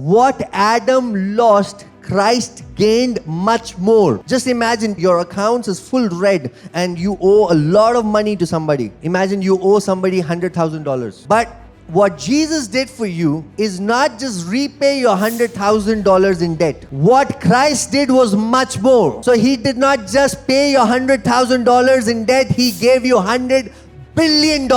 what Adam lost, Christ gained much more. Just imagine your accounts is full red and you owe a lot of money to somebody. Imagine you owe somebody $100,000. But what Jesus did for you is not just repay your $100,000 in debt. What Christ did was much more. So he did not just pay your $100,000 in debt, he gave you $100 billion.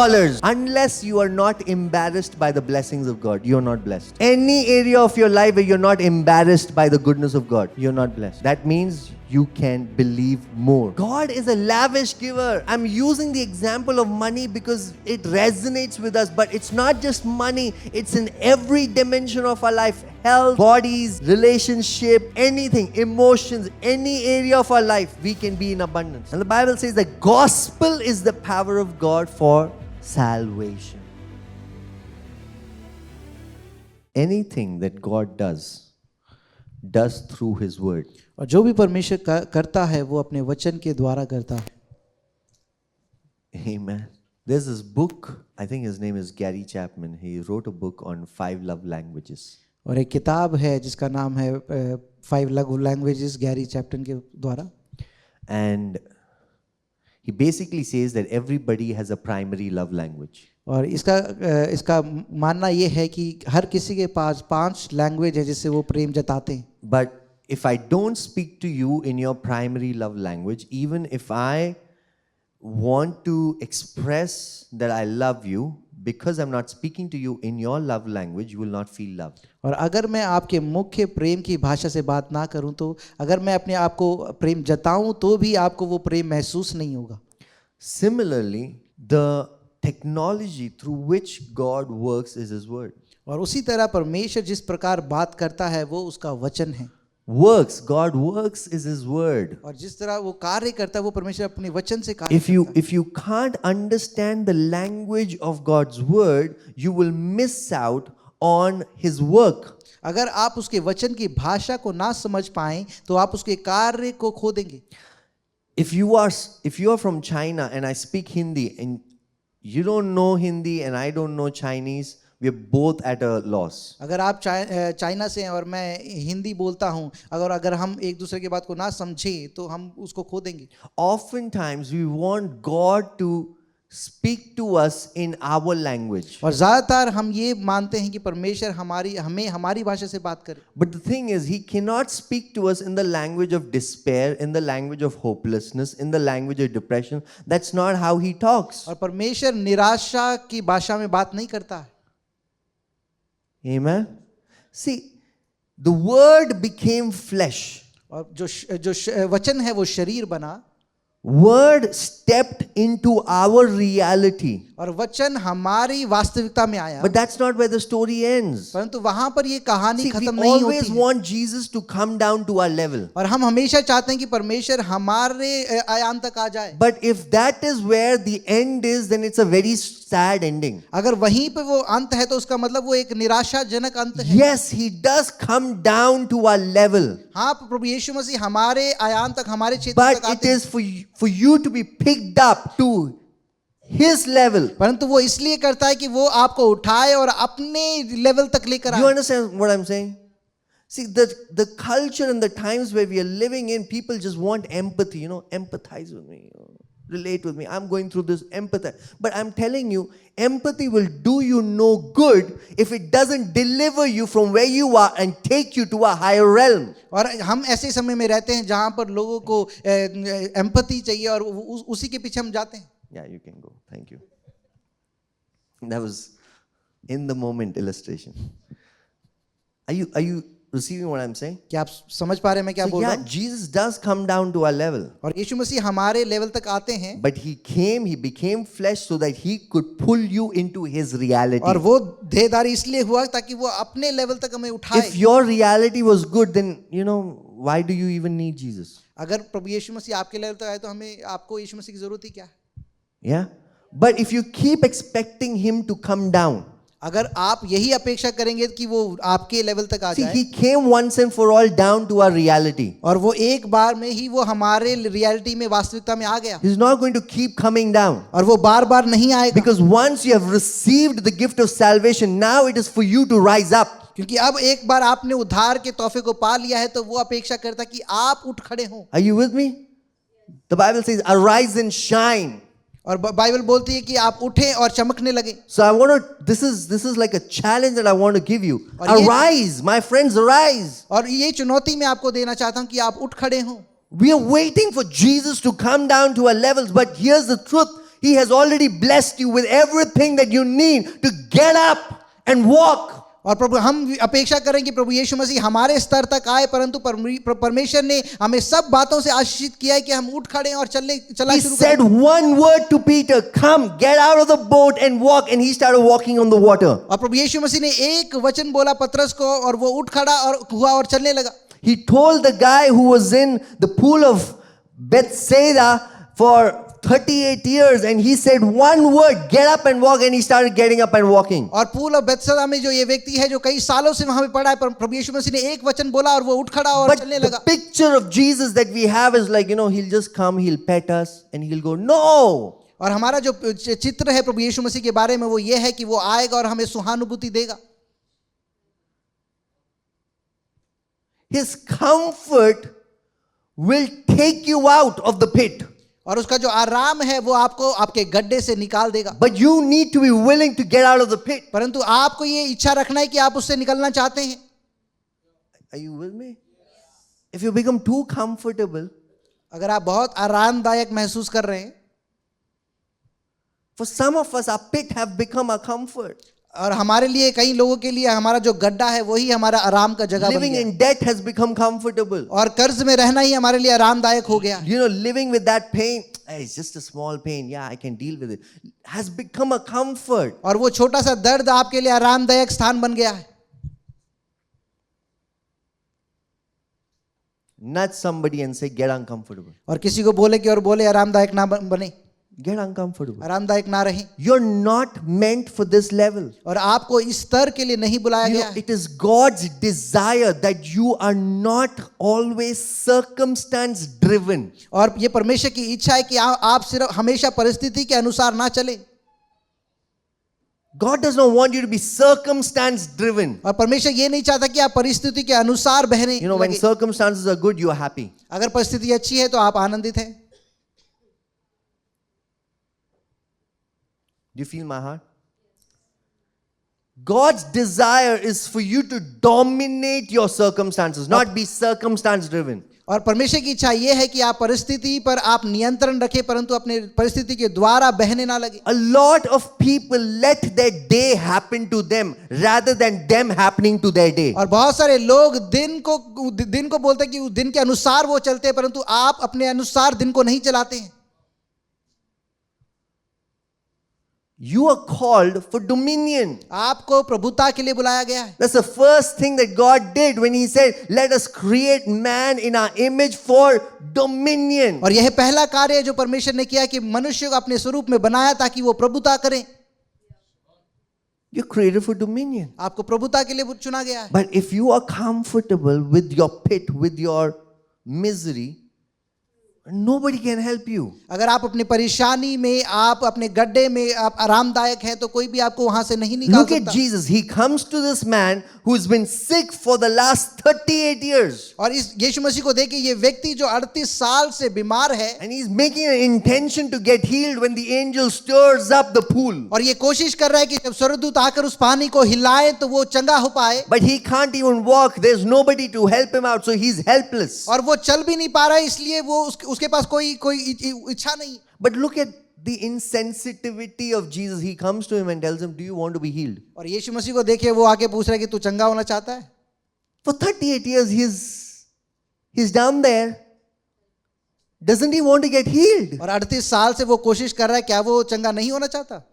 Unless you are not embarrassed by the blessings of God, you're not blessed. Any area of your life where you're not embarrassed by the goodness of God, you're not blessed. That means you can believe more. God is a lavish giver. I'm using the example of money because it resonates with us, but it's not just money, it's in every dimension of our life. Health, bodies, relationship, anything, emotions, any area of our life, we can be in abundance. And the Bible says the gospel is the power of God for salvation. Anything that God does through His word. और जो भी परमेश्वर करता है वो अपने वचन के द्वारा करता है. Amen. There's this book, I think his name is Gary Chapman. He wrote a book on 5 love languages. और एक किताब है जिसका नाम है 5 लव लैंग्वेजेस गैरी चैप्टन के द्वारा. And he basically says that everybody has a primary love language. और इसका मानना ये है कि हर किसी के पास 5 लैंग्वेज है जिससे वो प्रेम जताते हैं. But if I don't speak to you in your primary love language, even if I want to express that I love you, because I'm not speaking to you in your love language, you will not feel loved. और अगर मैं आपके मुख्य प्रेम की भाषा से बात ना करूं तो अगर मैं अपने आप को प्रेम जताऊं तो भी आपको वो प्रेम महसूस नहीं होगा. Similarly, the technology through which God works is His word. और उसी तरह परमेश्वर जिस प्रकार बात करता है वो उसका वचन है. God works is His word. और जिस तरह वो कार्य करता है वो परमेश्वर अपने वचन से कार्य करता है. If you can't understand the language of God's word, you will miss out on His work. अगर आप उसके वचन की भाषा को ना समझ पाएं तो आप उसके कार्य को खो देंगे. If you are from China and I speak Hindi and you don't know Hindi and I don't know Chinese, we are both at a loss. अगर आप चाइना से हैं और मैं हिंदी बोलता हूं, अगर हम एक दूसरे की बात को ना समझें तो हम उसको खो देंगे. Oftentimes we want God to speak to us in our language. और ज़्यादातर हम ये मानते हैं कि परमेश्वर हमें हमारी भाषा से बात करे. But the thing is, He cannot speak to us in the language of despair, in the language of hopelessness, in the language of depression. That's not how He talks. और परमेश्वर निराशा की भाषा में बात नहीं करता है. Amen. See, the word became flesh. और जो वचन है वो शरीर बना. Word stepped into our reality. और वचन हमारी वास्तविकता में आया. But that's not where the story ends. परंतु वहां पर ये कहानी See, खत्म we नहीं always होती है. want Jesus to come down to our level. और हम हमेशा चाहते हैं कि परमेश्वर हमारे आयाम तक आ जाए. But if that is where the end is, then it's a very sad ending. अगर वहीं पे वो अंत है तो उसका मतलब वो एक निराशाजनक अंत है. Yes, He does come down to our level. हाँ, प्रभु यीशु मसीह हमारे आयाम तक, हमारे क्षेत्र But तक it आते हैं. is for you to be picked up to His level. परंतु वो इसलिए करता है कि वो आपको उठाए और अपने लेवल तक लेकर Do you आए. understand what I'm saying? See, the culture and the times where we are living in, people just want empathy, empathize with me, relate with me. I'm going through this, empathize. But I'm telling you, empathy will do you no good if it doesn't deliver you from where you are and take you to a higher realm. और हम ऐसे समय में रहते हैं जहां पर लोगों को एम्पैथी चाहिए और उसी के पीछे हम जाते हैं. Yeah, you can go. Thank you. That was in the moment illustration. Are you receiving what I'm saying? क्या आप समझ पा रहे हैं मैं क्या So बोल रहा yeah, हूँ? Jesus does come down to our level. और यीशु मसीह हमारे लेवल तक आते हैं. But He became flesh so that He could pull you into His reality. और वो देहधारी इसलिए हुआ ताकि वो अपने लेवल तक हमें उठाए. If your reality was good, then why do you even need Jesus? अगर प्रभु यीशु मसीह आपके लेवल तक आए तो हमें आपको यीशु मसीह की जरूरत ही क्या है? Yeah. But if you keep expecting Him to come down, अगर आप यही अपेक्षा करेंगे कि वो आपके लेवल तक आ see, जाए. He came once and for all down to our reality. और वो एक बार में ही वो हमारे रियलिटी में, वास्तविकता में आ गया. He's not going to keep coming down. और वो बार बार नहीं आएगा. Because once you have received the gift of salvation, now it is for you to rise up. क्योंकि अब एक बार आपने उद्धार के तोहफे को पा लिया है तो वो अपेक्षा करता कि आप उठ खड़े हों। Are you with me? The Bible says, arise and shine. और बाइबल बोलती है कि आप उठें और चमकने लगे। So I want to, this is like a challenge that I want to give you. और ये- Arise, my friends, arise. और ये चुनौती मैं आपको देना चाहता हूं कि आप उठ खड़े हों। We are waiting for Jesus to come down to our levels, but here's the truth. He has already blessed you with everything that you need to get up and walk. और प्रभु हम अपेक्षा करें कि प्रभु यीशु मसीह हमारे स्तर तक आए, परंतु परमेश्वर ने हमें सब बातों से आशीषित किया है कि हम उठ खड़े और चलना He शुरू said करें। one word to Peter, come, get out of the boat and walk. And he started walking on the water. और प्रभु यीशु मसीह ने एक वचन बोला पतरस को और वो उठ खड़ा और हुआ और चलने लगा। He told the guy who was in the pool of Bethsaida for 38 years, and he said one word, get up and walk, and he started getting up and walking. और पूल ऑफ बेथसदा में जो ये व्यक्ति है जो कई सालों से वहां पे पड़ा है, प्रभु यीशु मसीह ने एक वचन बोला और वो उठ खड़ा और But चलने the लगा। picture of Jesus that we have is like, he'll just come, he'll pet us, and he'll go, no. और हमारा जो चित्र है प्रभु यीशु मसीह के बारे में वो ये है कि वो आएगा और हमें सुहानुभूति देगा। His comfort will take you out of the pit. और उसका जो आराम है वो आपको आपके गड्ढे से निकाल देगा। But you need to be willing to get out of the pit. परंतु आपको ये इच्छा रखना है कि आप उससे निकलना चाहते हैं। Are you with me? If you become too comfortable, अगर आप बहुत आरामदायक महसूस कर रहे हैं, for some of us, our pit have become our comfort. और हमारे लिए कई लोगों के लिए हमारा जो गड्ढा है वही हमारा आराम का जगह बन Living गया। in debt has become comfortable. और कर्ज में रहना ही हमारे लिए आरामदायक हो गया। Living with that pain, hey, it's just a small pain. Yeah, I can deal with it. Has become a comfort. और वो छोटा सा दर्द आपके लिए आरामदायक स्थान बन गया है। Nudge somebody and say, get uncomfortable. और किसी को बोले कि और बोले आरामदायक ना बने, Get uncomfortable. आरामदायक ना रहें। You're not meant for this level. और आपको इस स्तर के लिए नहीं बुलाया गया है। It is God's desire that you are not always circumstance driven. और ये परमेश्वर की इच्छा है कि आप सिर्फ हमेशा परिस्थिति के अनुसार ना चले। God does not want you to be circumstance driven. और परमेश्वर ये नहीं चाहता कि आप परिस्थिति के अनुसार बहने When लगे। circumstances are good, you are happy. अगर परिस्थिति अच्छी है तो आप आनंदित हैं। Do you feel my heart? God's desire is for you to dominate your circumstances, not be circumstance driven. और परमेश्वर की इच्छा यह है कि आप परिस्थिति पर आप नियंत्रण रखें, परंतु अपने परिस्थिति के द्वारा बहने ना लगे। A lot of people let their day happen to them rather than them happening to their day. और बहुत सारे लोग दिन को बोलते हैं कि उस दिन के अनुसार वो चलते हैं, परंतु आप अपने अनुसार दिन को नहीं चलाते हैं। You are called for dominion. आपको प्रभुता के लिए बुलाया गया है। That's the first thing that God did when He said, let us create man in our image for dominion. और यह पहला कार्य है जो परमेश्वर ने किया कि मनुष्य को अपने स्वरूप में बनाया ताकि वो प्रभुता करें। You're created for dominion. आपको प्रभुता के लिए चुना गया है। But if you are comfortable with your pit, with your misery, nobody can help you. अगर आप अपनी परेशानी में, आप अपने गड्ढे में आप आरामदायक हैं तो कोई भी आपको वहां से नहीं निकाल Look at सकता। Jesus. He comes to this man who's been sick for the last 38 years. और इस यीशु मसीह को देखिए, ये व्यक्ति जो 38 साल से बीमार है And he's making an intention to get healed when the angel stirs up the pool. और ये कोशिश कर रहा है कि जब स्वर्गदूत आकर उस पानी को हिलाए तो वो चंगा हो पाए। But he can't even walk. There's nobody to help him out. So he's helpless. और वो चल भी नहीं पा रहा है, इसलिए वो उसके पास कोई इच्छा नहीं। But look at the insensitivity of Jesus. He comes to him and tells him, do you want to be healed? और यीशु मसीह को देखिए, वो आके पूछ रहा है कि तू चंगा होना चाहता है। For 38 years, he's down there. Doesn't he want to get healed? और 38 साल से वो कोशिश कर रहा है, क्या वो चंगा नहीं होना चाहता?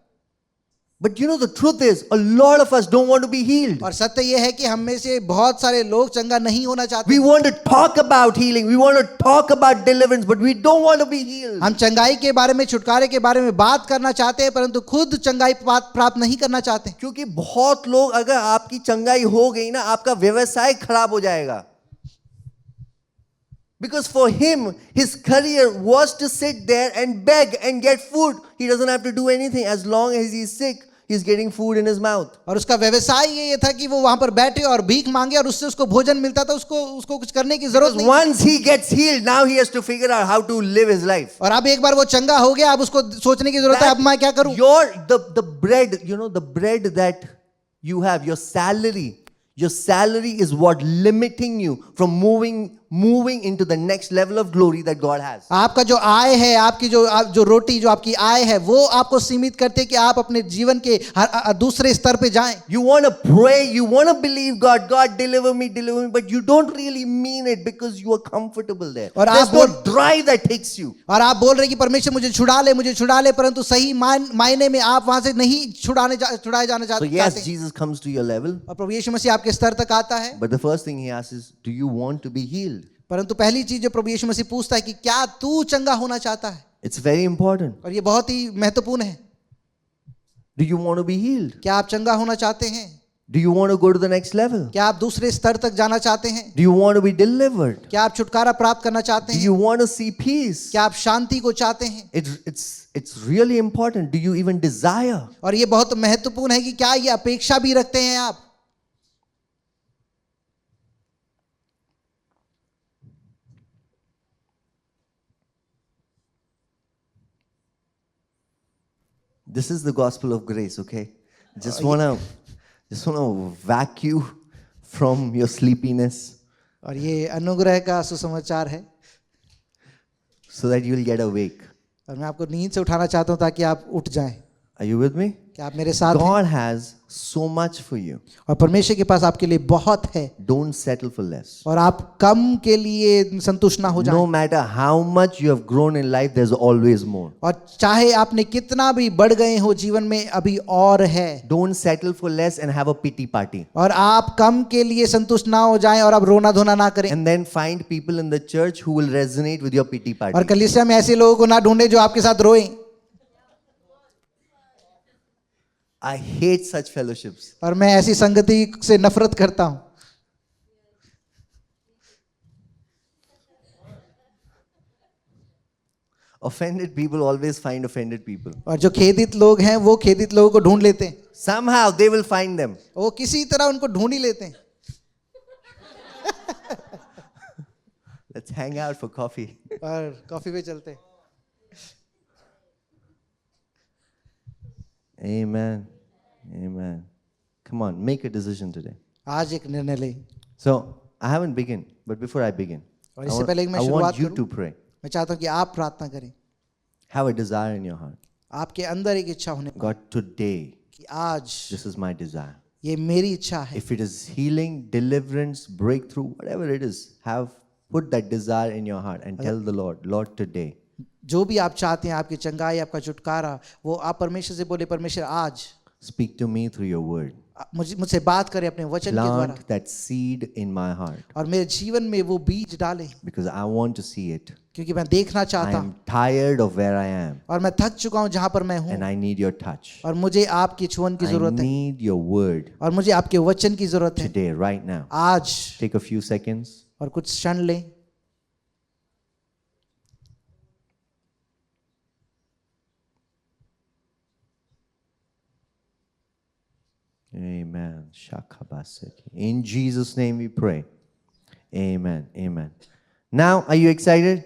But the truth is, a lot of us don't want to be healed. और सत्य ये है कि हम में से बहुत सारे लोग चंगा नहीं होना चाहते। We want to talk about healing. We want to talk about deliverance, but we don't want to be healed. हम चंगाई के बारे में, छुटकारे के बारे में बात करना चाहते हैं, परंतु खुद चंगाई प्राप्त नहीं करना चाहते। क्योंकि बहुत लोग, अगर आपकी चंगाई हो गई ना, आपका व्यवसाय खराब हो जाएगा. Because for him, his career was to sit there and beg and get food. He doesn't have to do anything. As long as he's sick, he's getting food in his mouth. और उसका व्यवसाय ये था कि वो वहां पर बैठे और भीख मांगे और उससे उसको भोजन मिलता था, उसको कुछ करने की जरूरत Because नहीं। once he gets healed, now he has to figure out how to live his life. और अब एक बार वो चंगा हो गया, अब उसको सोचने की जरूरत है अब मैं क्या करूं। The bread, the bread that you have, your salary is what limiting you from moving into the next level of glory that God has. आपका जो आय है, आपकी जो रोटी जो आपकी आय है, वो आपको सीमित करते हैं कि आप अपने जीवन के दूसरे स्तर पे जाएं। You want to pray, you want to believe God deliver me, but you don't really mean it because you are comfortable there. और There's आप no drive that takes you. और आप बोल रहे हैं कि परमेश्वर मुझे छुड़ा ले, परंतु सही मायने में आप वहां से नहीं छुड़ाए जाना So चाहते। yes, Jesus comes to your level, और प्रभु यीशु मसीह आपके स्तर तक आता है, but the first thing he asks is, do you want to be healed? परंतु पहली चीज जो प्रभु यीशु मसीह पूछता है कि क्या तू चंगा होना चाहता है। It's very important. और ये बहुत ही महत्वपूर्ण है। Do you want to be healed? क्या आप चंगा होना चाहते हैं? Do you want to go to the next level? क्या आप दूसरे स्तर तक जाना चाहते हैं? Do you want to be delivered? क्या आप छुटकारा प्राप्त करना चाहते Do हैं? you want to see peace? क्या आप शांति को चाहते हैं? It's really important. Do you even desire? और ये बहुत महत्वपूर्ण है कि क्या ये अपेक्षा भी रखते हैं आप? This is the gospel of grace, okay? Just wanna whack you from your sleepiness और ये अनुग्रह का सुसमाचार है, so that you'll get awake. और मैं आपको नींद से उठाना चाहता हूं ताकि आप उठ जाएं। Are you with me? क्या आप मेरे साथ हैं? God has so much for you. और परमेश्वर के पास आपके लिए बहुत है, Don't settle for less. और आप कम के लिए संतुष्ट ना हो जाएं। No matter how much you have grown in life, there's always more. और चाहे आपने कितना भी बढ़ गए हो जीवन में, अभी और है। Don't settle for less and have a pity party. और आप कम के लिए संतुष्ट ना हो जाएं और आप रोना धोना ना करें। And then find people in the church who will resonate with your pity और party. कलीसिया में ऐसे लोगों को ना ढूंढे जो आपके साथ रोएं। I hate such fellowships. और मैं ऐसी संगति से नफरत करता हूं। Offended people always find offended people. और जो खेदित लोग हैं वो खेदित लोगों को ढूंढ लेते हैं, Somehow they will find them. वो किसी तरह उनको ढूंढ ही लेते हैं। Let's hang out for coffee. और कॉफी पे चलते हैं। Amen. Amen. Come on, make a decision today. आज एक निर्णय ले। So, I haven't begun, but before I begin, और इससे पहले कि मैं I शुरुआत want you करूं, to pray. मैं चाहता हूं कि आप प्रार्थना करें। Have a desire in your heart. आपके अंदर एक इच्छा होने God, today, कि आज this is my desire. ये मेरी इच्छा है। If it is healing, deliverance, breakthrough, whatever it is, put that desire in your heart and tell the Lord, Lord, today, जो भी आप चाहते हैं, आपकी चंगाई, आपका छुटकारा, वो आप परमेश्वर से बोले, परमेश्वर आज speak to me through your word. मुझसे बात करें अपने वचन के द्वारा, Plant that seed in my heart और मेरे जीवन में वो बीज डालें, because I want to see it. क्योंकि मैं देखना I चाहता हूँ am tired of where I am और मैं थक चुका हूँ जहाँ पर मैं हूँ, and I need your touch. और मुझे आपकी छुअन की I जरूरत है, need your word और मुझे आपके वचन की जरूरत है today, right now. आज। Take a few seconds. और कुछ क्षण लें। Amen. Shakabaseki. In Jesus' name we pray. Amen. Amen. Now, are you excited?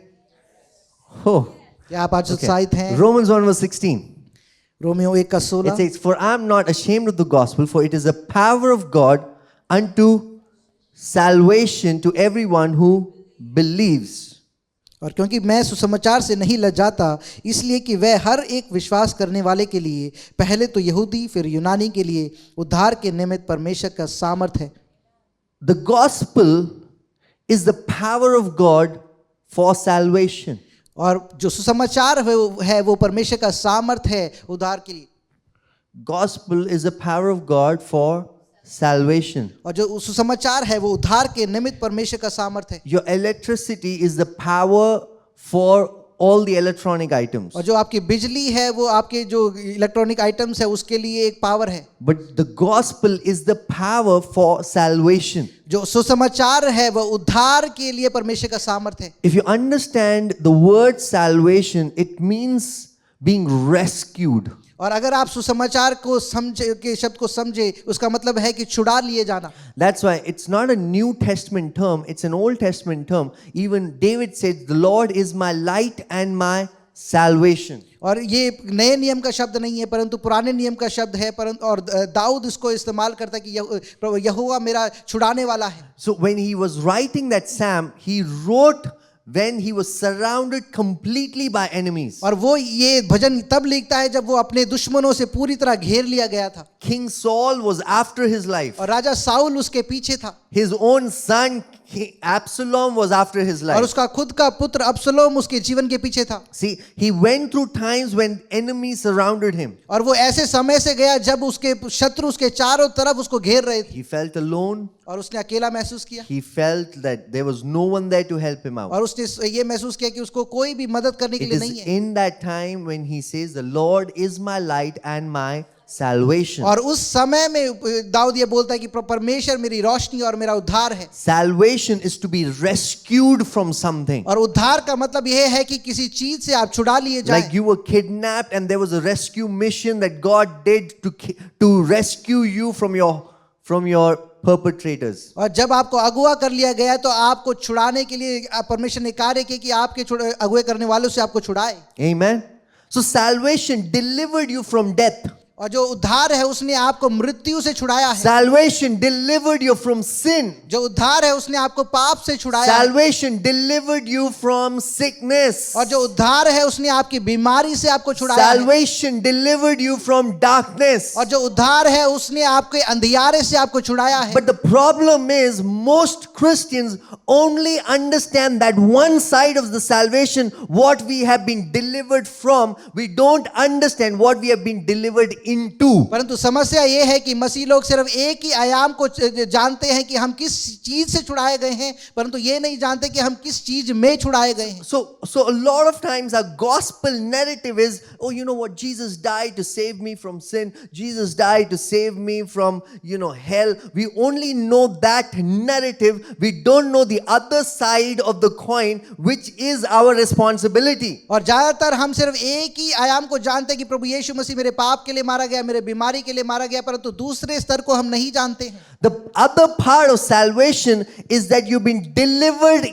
Oh. क्या आप आज उत्साहित हैं? Romans 1 verse 16. रोमियो 1 का It 16। says, For I am not ashamed of the gospel, for it is the power of God unto salvation to everyone who believes. और क्योंकि मैं सुसमाचार से नहीं लजाता, इसलिए कि वह हर एक विश्वास करने वाले के लिए, पहले तो यहूदी फिर यूनानी के लिए उद्धार के निमित्त परमेश्वर का सामर्थ है। The gospel is the power of God for salvation. और जो सुसमाचार है वो परमेश्वर का सामर्थ है उद्धार के लिए। Gospel is the power of God for salvation. और जो सुसमाचार है वो उद्धार के निमित्त परमेश्वर का सामर्थ है। Your electricity is the power for all the electronic items. और जो आपकी बिजली है वो आपके जो इलेक्ट्रॉनिक आइटम्स है उसके लिए एक पावर है। But the gospel is the power for salvation. जो सुसमाचार है वो उद्धार के लिए परमेश्वर का सामर्थ है। If you understand the word salvation, it means being rescued. और अगर आप सुसमाचार को समझे के शब्द को समझे, उसका मतलब है कि छुड़ा लिए जाना। That's why it's not a New Testament term, it's an Old Testament term. Even David said, "The Lord is my light and my salvation." और ये नए नियम का शब्द नहीं है, परंतु पुराने नियम का शब्द है। परंतु और दाऊद इसको इस्तेमाल करता है कि यहोवा मेरा छुड़ाने वाला है। So when he was writing that psalm, he wrote when he was surrounded completely by enemies. और वो ये भजन तब लिखता है जब वो अपने दुश्मनों से पूरी तरह घेर लिया गया था। King Saul was after his life. और राजा साउल उसके पीछे था। His own son Absalom was after his और life. उसका खुद का पुत्र अब्सलोम उसके जीवन के पीछे था। See, he went through times when enemies surrounded him. और वो ऐसे समय से गया जब उसके शत्रु उसके चारों तरफ उसको घेर रहे थे। He felt alone. और उसने अकेला महसूस किया। He felt that there was no one there to help him out. और उसने ये महसूस किया कि उसको कोई भी मदद करने के It लिए is नहीं है। in that time when he says, "The Lord is my light and my salvation." और उस समय में दाऊद ये बोलता है कि परमेश्वर मेरी रोशनी और मेरा उद्धार है। Salvation is to be rescued from something. और उद्धार का मतलब यह है कि किसी चीज से आप छुड़ा लिए जाएं। Like you were kidnapped and there was a rescue mission that God did to rescue you from your perpetrators. और जब आपको अगुवा कर लिया गया तो आपको छुड़ाने के लिए परमेश्वर ने कार्य किया कि आपके अगुवे करने वालों से आपको छुड़ाए। Amen. So salvation delivered you from death. और जो उद्धार है उसने आपको मृत्यु से छुड़ाया है। Salvation delivered you from sin. जो उद्धार है उसने आपको पाप से छुड़ाया है। Salvation delivered you from sickness. और जो उद्धार है उसने आपकी बीमारी से आपको छुड़ाया है। Salvation delivered you from darkness. और जो उद्धार है उसने आपके अंधियारे से आपको छुड़ाया है। But the problem is most Christians only understand that one side of the salvation, what we have been delivered from. We don't understand what we have been delivered into. परंतु समस्या ये है कि मसीह लोग सिर्फ एक ही आयाम को जानते हैं कि हम किस चीज से छुड़ाए गए हैं, परंतु ये नहीं जानते कि हम किस चीज में छुड़ाए गए हैं। So a lot of times our gospel narrative is, oh, you know what, Jesus died to save me from sin. Jesus died to save me from, hell. We only know that narrative. We don't know the other side of the coin, which is our responsibility. और ज्यादातर हम सिर्फ एक ही आयाम को जानते हैं कि प्रभु यीशु मसीह मेरे पाप के लिए मारा गया, मेरे बीमारी के लिए मारा गया, परंतु दूसरे स्तर को हम नहीं जानते हैं। The other part of salvation is that you've been delivered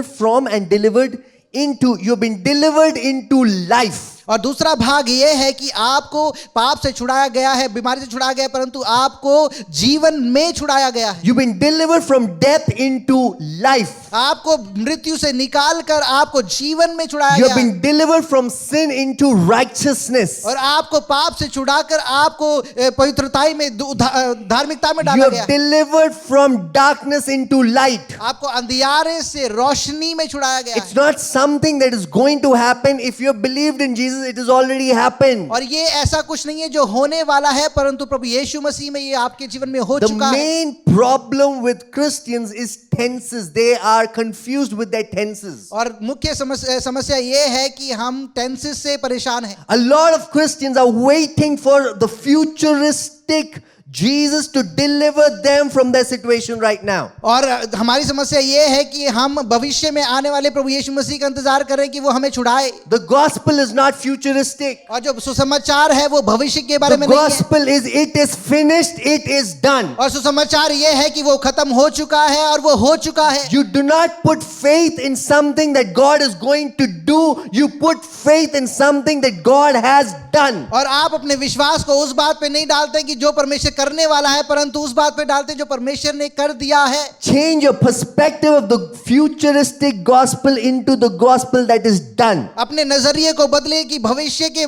from and delivered into, you've been delivered into life. और दूसरा भाग ये है कि आपको पाप से छुड़ाया गया है, बीमारी से छुड़ाया गया है, परंतु आपको जीवन में छुड़ाया गया है। You've been delivered from death into life. आपको मृत्यु से निकाल कर आपको जीवन में छुड़ाया You've गया है। been delivered from sin into righteousness. और आपको पाप से छुड़ाकर आपको पवित्रताई में धार्मिकता में You डाला गया have है। delivered from darkness into light. आपको अंधियारे से रोशनी में छुड़ाया गया It's है। not something that is going to happen. If you have believed in Jesus, it has already happened. और ये ऐसा कुछ नहीं है जो होने वाला है, परंतु प्रभु यीशु मसीह में ये आपके जीवन में हो The चुका है। main problem with Christians is tenses. They are confused with their tenses. और मुख्य समस्या ये है कि हम टेंसेस से परेशान हैं। A lot of Christians are waiting for the futuristic Jesus to deliver them from their situation right now. और हमारी समस्या ये है कि हम भविष्य में आने वाले प्रभु यीशु मसीह का इंतजार करें कि वो हमें छुड़ाए। The gospel is not futuristic. और जो सुसमाचार है वो भविष्य के बारे The में नहीं है। gospel is it is finished, it is done. और सुसमाचार ये है कि वो खत्म हो चुका है और वो हो चुका है। You do not put faith in something that God is going to do. You put faith in something that God has done. और आप अपने विश्वास को उस बात पे नहीं डालते कि जो परमेश्वर करने वाला है, परंतु उस बात पे डालते जो परमेश्वर ने कर दिया है। Change your perspective of the futuristic gospel into the gospel that is done. अपने नजरिए को बदले कि भविष्य के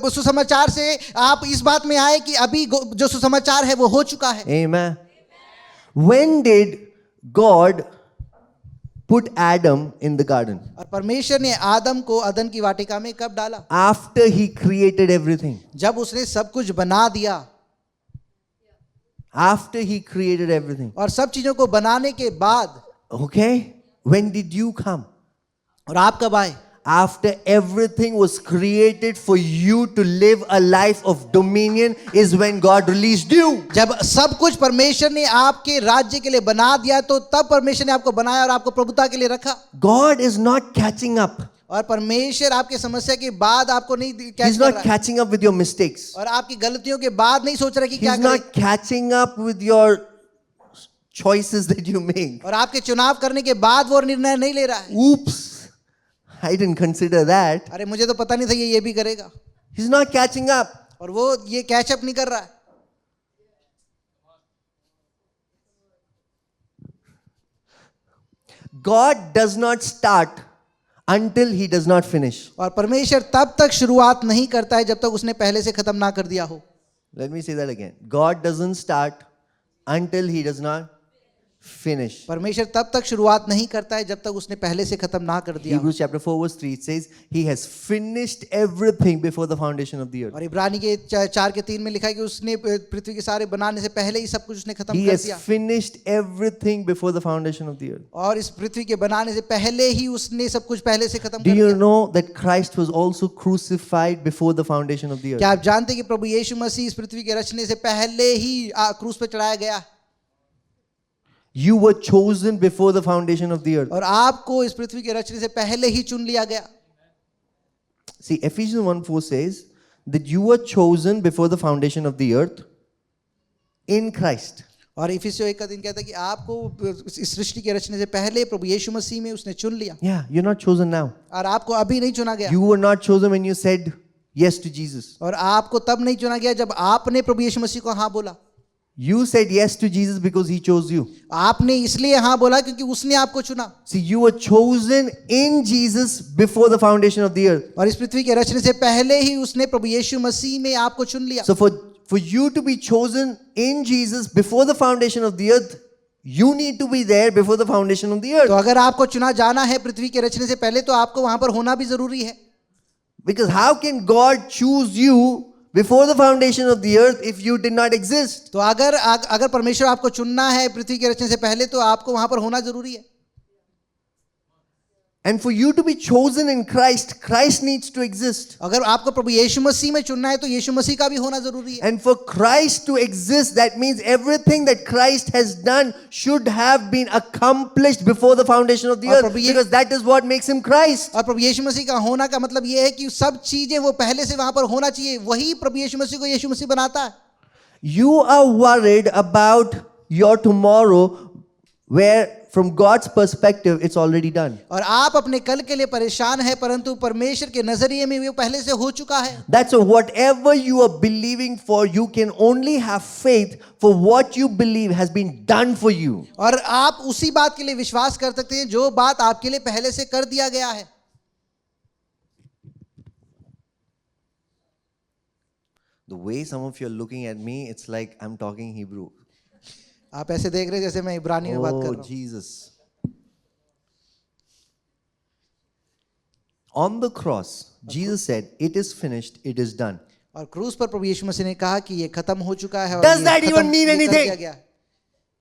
सुसमाचार से आप इस बात में आए कि अभी जो सुसमाचार है वो हो चुका है। Amen. When did God put Adam in the garden? और परमेश्वर ने आदम को अदन की वाटिका में कब डाला? After he created everything. जब उसने सब कुछ बना दिया। After he created everything. और सब चीजों को बनाने के बाद। Okay? When did you come? और आप कब आए? After everything was created for you to live a life of dominion is when God released you. जब सब कुछ परमेश्वर ने आपके राज्य के लिए बना दिया तो तब परमेश्वर ने आपको बनाया और आपको प्रभुता के लिए रखा। God is not catching up. और परमेश्वर आपके समस्या के बाद आपको नहीं कैच He's कर not रहा है catching up with your mistakes. और आपकी गलतियों के बाद नहीं सोच रहा कि क्या He's करें not catching up with your choices that you make. और आपके चुनाव करने के बाद वो निर्णय नहीं ले रहा है Oops, I didn't consider that. अरे मुझे तो पता नहीं था ये भी करेगा He's not catching up. और वो ये कैच अप नहीं कर रहा है God does not start until he does not finish. और परमेश्वर तब तक शुरुआत नहीं करता है जब तक उसने पहले से खत्म ना कर दिया हो Let me say that again. God doesn't start until he does not finish. परमेश्वर तब तक शुरुआत नहीं करता है जब तक उसने पहले से खत्म ना कर दिया हो। Hebrews chapter 4 verse 3 it says he has finished everything before the foundation of the earth. और इब्रानी के 4:3 में लिखा है कि उसने पृथ्वी के सारे बनाने से पहले ही सब कुछ उसने खत्म He कर has दिया finished everything before the foundation of the earth. और इस पृथ्वी के बनाने से पहले ही उसने सब कुछ पहले से खत्म Do कर you दिया know that Christ was also crucified before the foundation of the earth? क्या आप जानते हैं कि प्रभु यीशु मसीह इस पृथ्वी के रचने से पहले ही क्रूस पे चढ़ाया गया You were chosen before the foundation of the earth. और आपको इस पृथ्वी के रचने से पहले ही चुन लिया गया See, Ephesians 1:4 says that you were chosen before the foundation of the earth in Christ. और इफिसियों 1:3 कहता है कि आपको इस सृष्टि के रचने से पहले प्रभु यीशु मसीह में उसने चुन लिया Yeah, you're not chosen now. और आपको अभी नहीं चुना गया You were not chosen when you said yes to Jesus. और आपको तब नहीं चुना गया जब आपने प्रभु यीशु मसीह को हाँ बोला You said yes to Jesus because he chose you. आपने इसलिए हाँ बोला क्योंकि उसने आपको चुना See, you were chosen in Jesus before the foundation of the earth. और इस पृथ्वी के रचने से पहले ही उसने प्रभु यीशु मसीह में आपको चुन लिया So for you to be chosen in Jesus before the foundation of the earth, you need to be there before the foundation of the तो earth. अगर आपको चुना जाना है पृथ्वी के रचने से पहले तो आपको वहां पर होना भी जरूरी है Because how can God choose you before the foundation of the earth if you did not exist? तो अगर परमेश्वर आपको चुनना है पृथ्वी के रचने से पहले तो आपको वहां पर होना जरूरी है And for you to be chosen in Christ, Christ needs to exist. अगर आपको प्रभु यीशु मसीह में चुनना है तो यीशु मसीह का भी होना जरूरी है And for Christ to exist, that means everything that Christ has done should have been accomplished before the foundation of the और earth. प्रभु ये- Because that is what makes him Christ. और प्रभु यीशु मसीह का होना का मतलब ये है कि सब चीजें वो पहले से वहां पर होना चाहिए वही प्रभु यीशु मसीह को यीशु मसीह बनाता है You are worried about your tomorrow, where from God's perspective, it's already done. और आप अपने कल के लिए परेशान है परंतु परमेश्वर के नजरिए में वो पहले से हो चुका है That's why whatever you are believing for, you can only have faith for what you believe has been done for you. और आप उसी बात के लिए विश्वास कर सकते हैं जो बात आपके लिए पहले से कर दिया गया है The way some of you are looking at me, it's like I'm talking Hebrew. आप ऐसे देख रहे हैं जैसे मैं इब्रानी में बात कर Oh, रहा हूं Jesus. On the cross, Jesus said, "It is finished, it is done." और क्रूस पर प्रभु यीशु मसीह ने कहा कि ये खत्म हो चुका है और Does ये that even खत्म mean ये कर anything? दिया गया है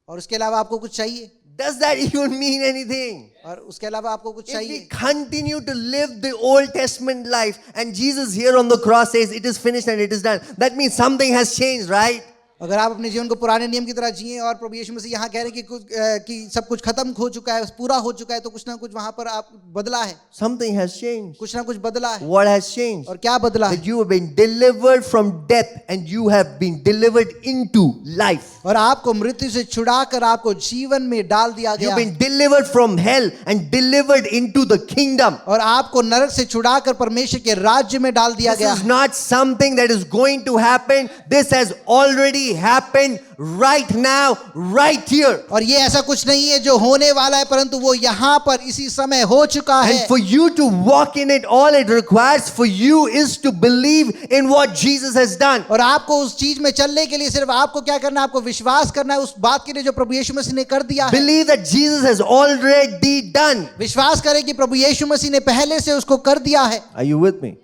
और उसके अलावा आपको कुछ चाहिए Does that even mean anything? और उसके अलावा आपको कुछ If we चाहिए continue to live the Old Testament life and Jesus here on the cross says, "It is finished and it is done," that means something has changed, right? अगर आप अपने जीवन को पुराने नियम की तरह जिए और प्रभु यीशु मसीह यहाँ कह रहे हैं कि सब कुछ खत्म हो चुका है पूरा हो चुका है तो कुछ ना कुछ वहां पर आप बदला है Something has changed. कुछ ना कुछ बदला है What has changed? और क्या बदला That है you have been delivered from death and you have been delivered into life. और आपको मृत्यु से छुड़ाकर आपको जीवन में डाल दिया गया You've been delivered from hell and delivered into the kingdom. और आपको नरक से छुड़ाकर परमेश्वर के राज्य में डाल दिया This गया is not something that is going to happen. This has already happened right now, right here. और ये ऐसा कुछ नहीं है जो होने वाला है परंतु वो यहाँ पर इसी समय हो चुका है And for you to walk in it, all it requires for you is to believe in what Jesus has done. और आपको उस चीज में चलने के लिए सिर्फ आपको क्या करना है आपको विश्वास करना है उस बात के लिए जो प्रभु यीशु मसीह ने कर दिया है Believe that Jesus has already done. विश्वास करें कि प्रभु यीशु मसीह ने पहले से उसको कर दिया है Are you with me?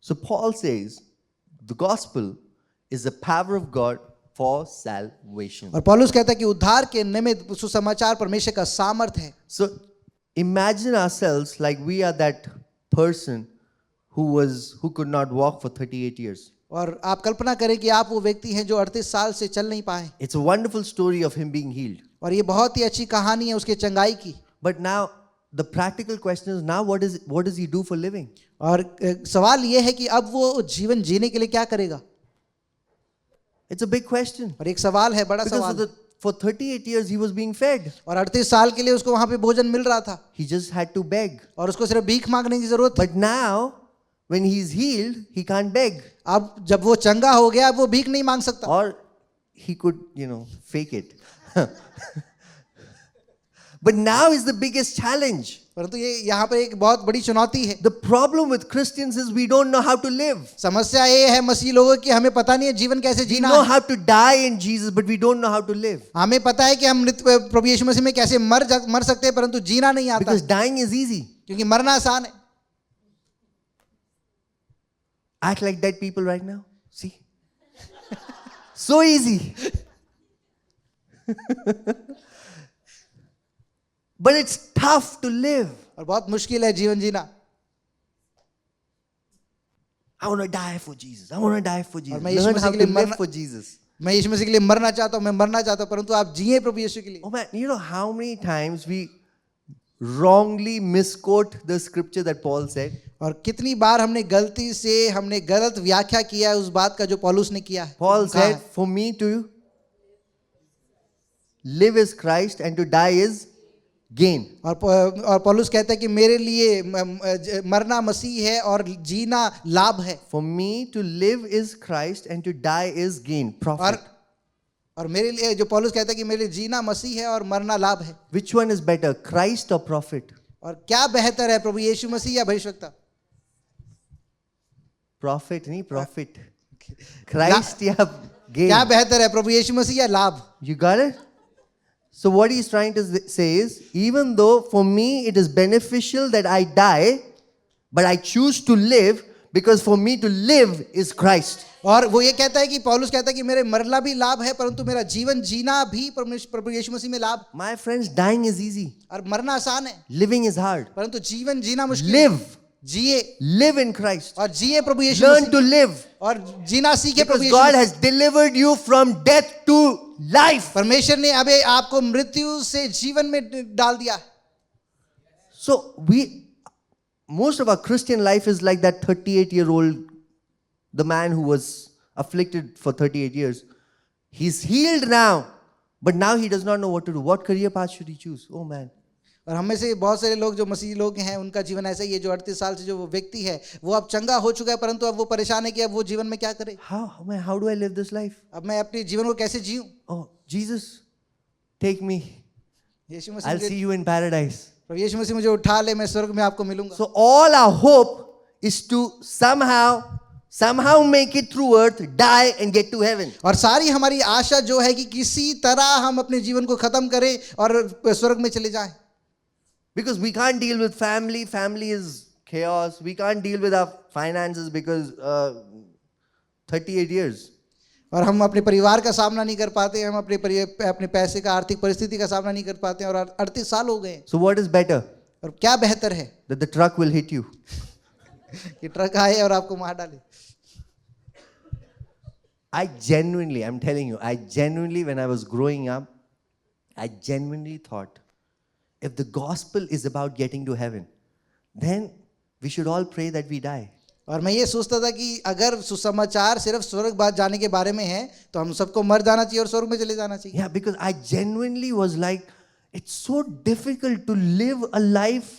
So Paul says the gospel is the power of God for salvation. और पौलुस कहता है कि उद्धार के निमित्त सुसमाचार परमेश्वर का सामर्थ्य है So imagine ourselves like we are that person who could not walk for 38 years. और आप कल्पना करें कि आप वो व्यक्ति हैं जो 38 साल से चल नहीं पाए It's a wonderful story of him being healed. और ये बहुत ही अच्छी कहानी है उसके चंगाई की But now the practical question is now what does he do for living? और सवाल ये है कि अब वो जीवन जीने के लिए क्या करेगा? It's a big question. और एक सवाल है, बड़ा Because सवाल। for 38 years he was being fed. और 38 साल के लिए उसको वहां पे भोजन मिल रहा था He just had to beg. और उसको सिर्फ भीख मांगने की जरूरत थी। But now, when he's healed, he can't beg. अब जब वो चंगा हो गया, अब वो भीख नहीं मांग सकता। Or he could, fake it. But now is the biggest challenge. परंतु ये यहाँ पर एक बहुत बड़ी चुनौती है। The problem with Christians is we don't know how to live. समस्या ये है मसीह लोगों की, हमें पता नहीं है जीवन कैसे We जीना know है। how to die in Jesus, but we don't know how to live. हमें पता है कि हम प्रभु यीशु मसीह में कैसे मर सकते हैं, परंतु जीना नहीं आता, Because dying is easy. क्योंकि मरना आसान है। Act like dead people right now. See? So easy. But it's tough to live. और बहुत मुश्किल है जीवन जीना। I want to die for Jesus. I want to die for Jesus. मैं यीशु Learn मसीह how के to लिए live मरना- for Jesus. मैं यीशु मसीह के लिए मरना चाहता हूँ, मैं मरना चाहता हूँ, परंतु आप जिए प्रभु यीशु के लिए। Oh man, you know how many times we wrongly misquote the scripture that Paul said? और कितनी बार हमने गलती से हमने गलत व्याख्या किया है उस बात का जो पौलुस ने किया है। Paul कहा है। said, for me to live is Christ and to die is gain. और पौलुस कहता है कि मेरे लिए मरना मसीह है और जीना लाभ है। For me to live is Christ and to die is gain, profit. और मेरे लिए, जो पौलुस कहता है कि मेरे लिए जीना मसीह है और मरना लाभ है। Which one is better, Christ or profit? और क्या बेहतर है, प्रभु यीशु मसीह या भविष्यवक्ता? Profit नहीं, profit. Christ या gain. क्या बेहतर है, प्रभु यीशु मसीह या लाभ? You got it? So what he's trying to say is, even though for me it is beneficial that I die, but I choose to live because for me to live is Christ. और वो ये कहता है कि पौलुस कहता है कि मेरे मरना भी लाभ है, परंतु मेरा जीवन जीना भी प्रभु यीशु मसीह में लाभ। My friends, dying is easy. और मरना आसान है, Living is hard. परंतु जीवन जीना मुश्किल है। Live. जिए Live in Christ. और जिए प्रभु यीशु Learn मसीह to live. और जीना सीखे प्रभु Because Yeshu God Masih. has delivered you from death to life. परमेश्वर ने अबे आपको मृत्यु से जीवन में डाल दिया है। So most of our Christian life is like that 38-year-old, the man who was afflicted for 38 years. He's healed now, but now he does not know what to do. What career path should he choose? Oh man. और हम में से बहुत सारे लोग जो मसीही लोग हैं, उनका जीवन ऐसा ही है। जो 38 साल से जो वो व्यक्ति है, वो अब चंगा हो चुका है, परंतु अब वो परेशान है कि अब वो जीवन में क्या करे। How do I live this life? अब मैं अपने जीवन को कैसे जीऊं? Oh, Jesus, take me. Yeshu I'll Masih see you in paradise. प्रभु यीशु मसीह मुझे उठा ले, मैं स्वर्ग में आपको मिलूंगा। So all our hope is to somehow make it through earth, die and get to heaven. और सारी हमारी आशा जो है कि किसी तरह हम अपने जीवन को खत्म करें और स्वर्ग में चले जाएं। Because we can't deal with family. Family is chaos. We can't deal with our finances because 38 years. और हम अपने परिवार का सामना नहीं कर पाते, हम अपने पैसे का, आर्थिक परिस्थिति का सामना नहीं कर पाते और 38 साल हो गए। So what is better? और क्या बेहतर है? That the truck will hit you. कि ट्रक आए और आपको मार डाले। I'm telling you, when I was growing up, I genuinely thought, if the gospel is about getting to heaven, then we should all pray that we die. और मैं ये सोचता था कि अगर सुसमाचार सिर्फ स्वर्ग बात जाने के बारे में है, तो हम सबको मर जाना चाहिए और स्वर्ग में चले जाना चाहिए। Yeah, because I genuinely was like, it's so difficult to live a life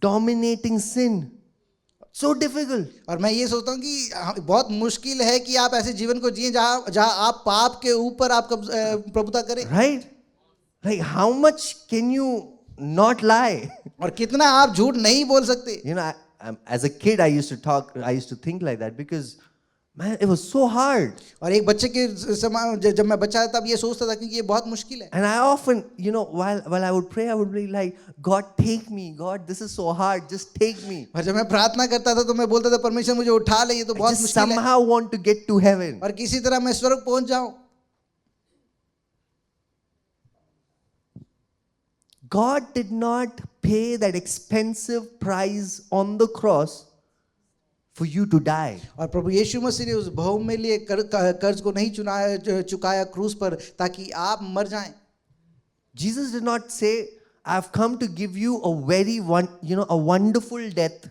dominating sin. So difficult. और मैं ये सोचता हूँ कि बहुत मुश्किल है कि आप ऐसे जीवन को जिए जहाँ आप पाप के ऊपर आप प्रभुता करें। Right? Like how much can you not lie? और कितना आप झूठ नहीं बोल सकते। You know, as a kid I used to think like that because man, it was so hard. और एक बच्चे के जब मैं बच्चा था तब ये सोचता था कि ये बहुत मुश्किल है। And I often, while I would pray, I would be like, God, take me. God, this is so hard. Just take me. और जब मैं प्रार्थना करता था तो मैं बोलता था परमेश्वर मुझे उठा ले, ये तो I बहुत just मुश्किल है। somehow want to get to heaven. और किसी तरह मैं स्वर्ग पहुंच जाऊं। God did not pay that expensive price on the cross for you to die. और प्रभु यीशु मसीह ने उस बहुमूल्य कर्ज को नहीं चुकाया क्रूस पर ताकि आप मर जाएं। Jesus did not say, I've come to give you a a wonderful death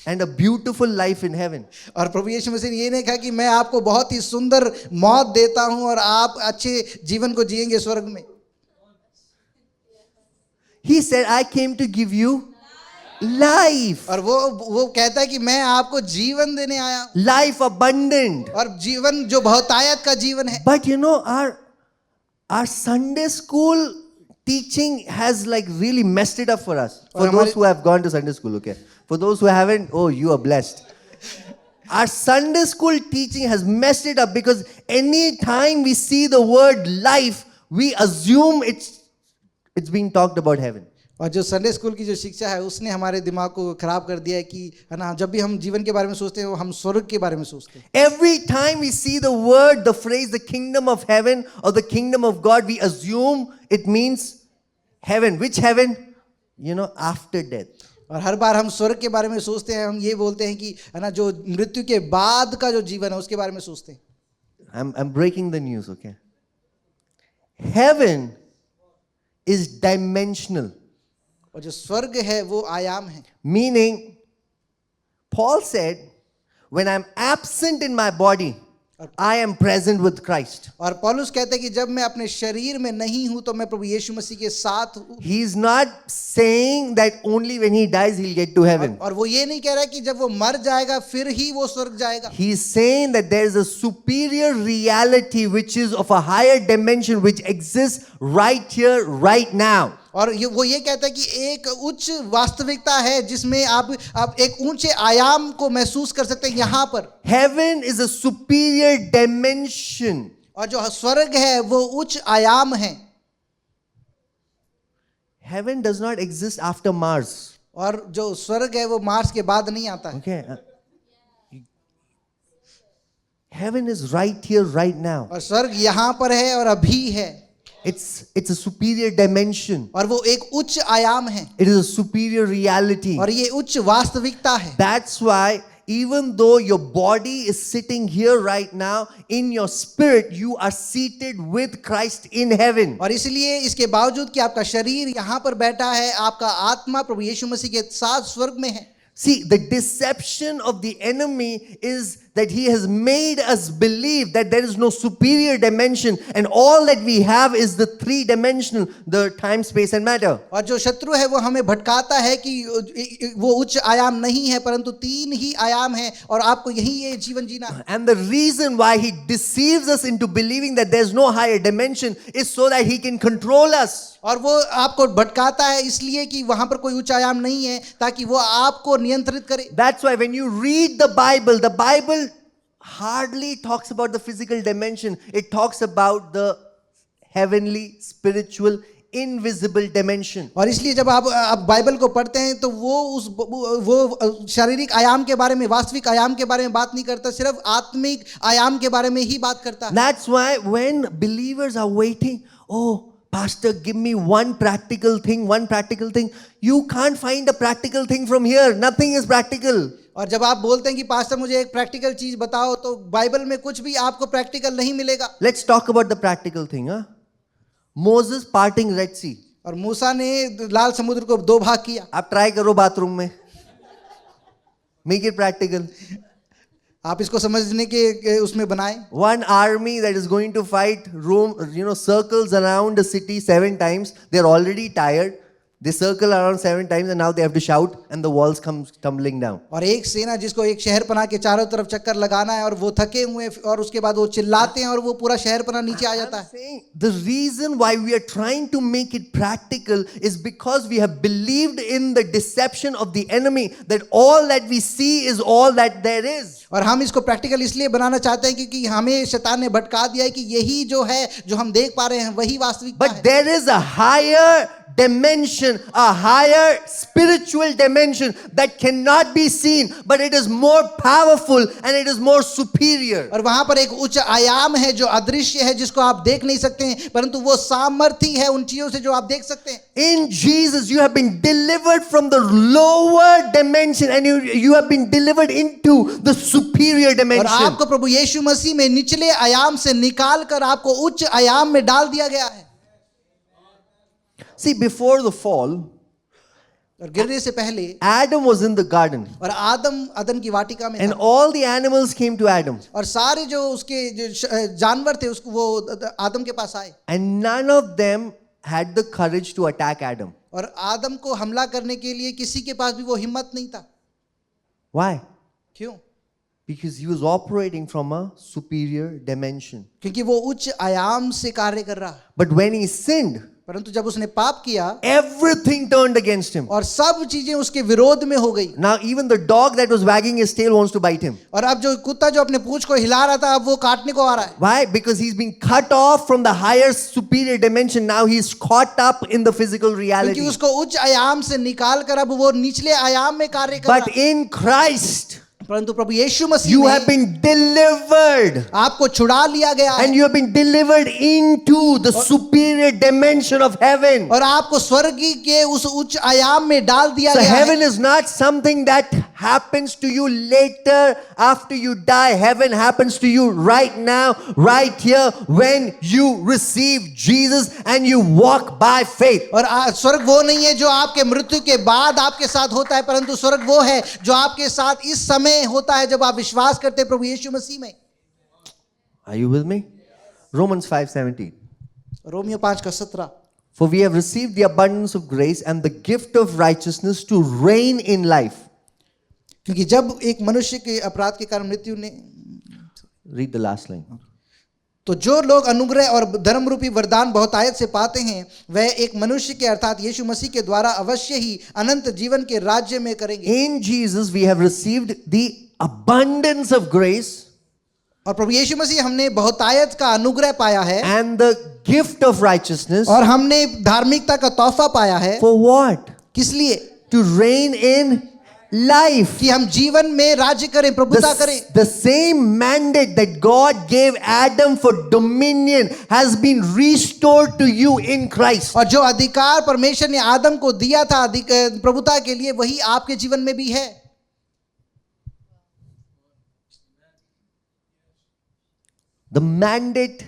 and a beautiful life in heaven. और प्रभु यीशु मसीह ने ये नहीं कहा कि मैं आपको बहुत ही सुंदर मौत देता हूं और आप अच्छे जीवन को जिएंगे स्वर्ग में। He said, I came to give you life. और वो कहता है कि मैं आपको जीवन देने आया हूं, Life abundant. और जीवन जो बहुतायत का जीवन है। But our Sunday school teaching has like really messed it up for us. For और those who have gone to Sunday school, okay. For those who haven't, oh, you are blessed. Our Sunday school teaching has messed it up because any time we see the word life, we assume it's being talked about heaven. और जो Sunday school की जो शिक्षा है उसने हमारे दिमाग को खराब कर दिया है कि है ना, जब भी हम जीवन के बारे में सोचते हैं हम स्वर्ग के बारे में सोचते हैं। Every time we see the word, the phrase, the kingdom of heaven or the kingdom of God, we assume it means heaven. Which heaven? After death. और हर बार हम स्वर्ग के बारे में सोचते हैं, हम ये बोलते हैं कि है ना, जो मृत्यु के बाद का जो जीवन है उसके बारे में सोचते हैं। I'm breaking the news, okay? Heaven is dimensional. और जो स्वर्ग है वो आयाम है। Meaning, Paul said, when I'm absent in my body, I am present with Christ. और पौलुस कहते हैं कि जब मैं अपने शरीर में नहीं हूं तो मैं प्रभु यीशु मसीह के साथ हूं। He is not saying that only when he dies he'll get to heaven. और वो ये नहीं कह रहा है कि जब वो मर जाएगा फिर ही वो स्वर्ग जाएगा। He is saying that there is a superior reality which is of a higher dimension which exists right here, right now. और वो ये कहता है कि एक उच्च वास्तविकता है जिसमें आप एक ऊंचे आयाम को महसूस कर सकते हैं यहाँ पर। Heaven is a superior dimension. और जो स्वर्ग है वो उच्च आयाम है। Heaven does not exist after Mars. और जो स्वर्ग है वो मार्स के बाद नहीं आता है। Okay. Heaven is right here, right now. और स्वर्ग यहाँ पर है और अभी है। It's a superior dimension. और वो एक उच्च आयाम है। It is a superior reality. और ये उच्च वास्तविकता है। That's why even though your body is sitting here right now, in your spirit you are seated with Christ in heaven. और इसलिए इसके बावजूद कि आपका शरीर यहाँ पर बैठा है, आपका आत्मा प्रभु यीशु मसीह के साथ स्वर्ग में है। See, the deception of the enemy is that he has made us believe that there is no superior dimension and all that we have is the three-dimensional, the time, space and matter. और जो शत्रु है वो हमें भटकाता है कि वो उच्च आयाम नहीं है परंतु तीन ही आयाम है और आपको यही ये जीवन जीना है। And the reason why he deceives us into believing that there's no higher dimension is so that he can control us. और वो आपको भटकाता है इसलिए कि वहां पर कोई उच्च आयाम नहीं है ताकि वो आपको नियंत्रित करे। That's why when you read the Bible hardly talks about the physical dimension. It talks about the heavenly, spiritual, invisible dimension. और इसलिए जब आप बाइबल को पढ़ते हैं तो वो शारीरिक आयाम के बारे में, वास्तविक आयाम के बारे में बात नहीं करता, सिर्फ आत्मिक आयाम के बारे में ही बात करता है। That's why when believers are waiting, oh Pastor, give me one practical thing. You can't find a practical thing from here. Nothing is practical. और जब आप बोलते हैं कि पास्टर मुझे एक प्रैक्टिकल चीज बताओ तो बाइबल में कुछ भी आपको प्रैक्टिकल नहीं मिलेगा। Let's talk about the practical thing. Moses parting Red Sea. और मूसा ने लाल समुद्र को दो भाग किया। आप ट्राई करो बाथरूम में, make it practical. आप इसको समझने के उसमें बनाएं। One army that is going to fight Rome, circles around the city 7 times. They're already tired. They circle around 7 times and now they have to shout and the walls come tumbling down. और एक सेना जिसको एक शहर पना के चारों तरफ चक्कर लगाना है और वो थके हुए और उसके बाद वो चिल्लाते हैं और वो पूरा शहर पना नीचे आ जाता है। The reason why we are trying to make it practical is because we have believed in the deception of the enemy that all that we see is all that there is. और हम इसको practical इसलिए बनाना चाहते हैं क्योंकि हमें शैतान ने भटका दिया है कि यही जो है जो हम देख पा रहे हैं वही वास्तविकता है। But there is a higher dimension, a higher spiritual dimension that cannot be seen, but it is more powerful and it is more superior. और वहां पर एक उच्च आयाम है जो अदृश्य है जिसको आप देख नहीं सकते हैं परंतु वो सामर्थी है उन चीजों से जो आप देख सकते हैं। In Jesus you have been delivered from the lower dimension and you have been delivered into the superior और dimension. आपको प्रभु यीशु मसीह में निचले आयाम से निकाल कर आपको उच्च आयाम में डाल दिया गया है। See, before the fall, और गिरने से पहले Adam was in the garden, और आदम अदन की वाटिका में and था, all the animals came to Adam, और सारे जो उसके जो जानवर थे उसको वो आदम के पास आए, and none of them had the courage to attack Adam. और आदम को हमला करने के लिए किसी के पास भी वो हिम्मत नहीं था। Why? क्यों? Because he was operating from a superior dimension. क्योंकि वो उच्च आयाम से कार्य कर रहा। But when he sinned, परंतु जब उसने पाप किया everything turned against him. और सब चीजें उसके विरोध में हो गई, Now even the dog that was wagging his tail wants to bite him. और अब जो कुत्ता जो अपने पूंछ को हिला रहा था अब वो काटने को आ रहा है। Why? Because he's been cut off from the higher superior dimension. Now he's caught up in the physical क्योंकि reality. उसको उच्च आयाम से निकाल कर अब वो निचले आयाम में कार्य कर रहा But है। in Christ, परंतु प्रभु यीशु मसीह you में have been delivered. आपको छुड़ा लिया गया है And you have been delivered into the superior dimension of heaven. और आपको स्वर्ग के उस उच्च आयाम में डाल दिया So गया है। heaven is not something that happens to you later after you die. Heaven happens to you right now, right here, when you receive Jesus and you walk by faith. और स्वर्ग वो नहीं है जो आपके मृत्यु के बाद आपके साथ होता है, परंतु स्वर्ग वो है जो आपके साथ इस समय होता है जब आप विश्वास करते हैं प्रभु यीशु मसीह में। Are you with me? Romans 5:17. Romeo 5:17। For we have received the abundance of grace and the gift of righteousness to reign in life. क्योंकि जब एक मनुष्य के अपराध के कारण मृत्यु ने, Read the last line. तो जो लोग अनुग्रह और धर्म रूपी वरदान बहुतायत से पाते हैं वह एक मनुष्य के अर्थात यीशु मसीह के द्वारा अवश्य ही अनंत जीवन के राज्य में करेंगे। In Jesus we have received the abundance of grace और प्रभु यीशु मसीह हमने बहुतायत का अनुग्रह पाया है and the gift of righteousness. और हमने धार्मिकता का तोहफा पाया है। For what? किस लिए? To reign in life. कि हम जीवन में राज्य करें, प्रभुता करें। The same mandate that God gave Adam for dominion has been restored to you in Christ. और जो अधिकार परमेश्वर ने आदम को दिया था प्रभुता के लिए वही आपके जीवन में भी है। The mandate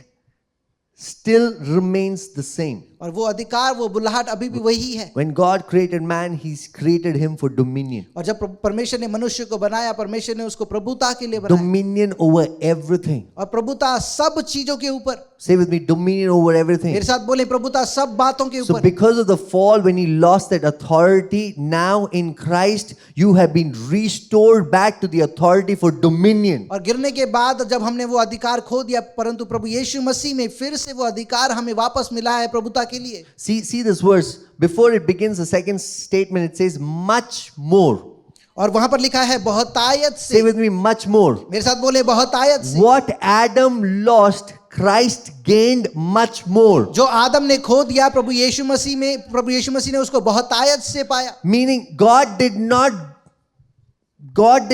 still remains the same. और वो अधिकार वो बुलाहट अभी भी वही है। When God created man, He created him for dominion. और जब परमेश्वर ने मनुष्य को बनाया परमेश्वर ने उसको प्रभुता के लिए बनाया। Dominion over everything. और प्रभुता सब चीजों के ऊपर। Say with me, dominion over everything. मेरे साथ बोले प्रभुता सब बातों के So ऊपर। because of the fall, when he lost that authority, now in Christ, you have been restored back to the authority for dominion. और गिरने के बाद जब हमने वो अधिकार खो दिया परंतु प्रभु यीशु मसीह में फिर से वो अधिकार हमें वापस मिला है प्रभुता के लिए। See this verse. Before it begins, the second statement, it says much more. और वहां पर लिखा है बहुतायत Say से। with me, much more. मेरे साथ बोले बहुतायत से। What Adam lost, Christ gained much more. जो आदम ने खो दिया प्रभु यीशु मसीह में प्रभु यीशु मसीह ने उसको बहुतायत से पाया। Meaning God did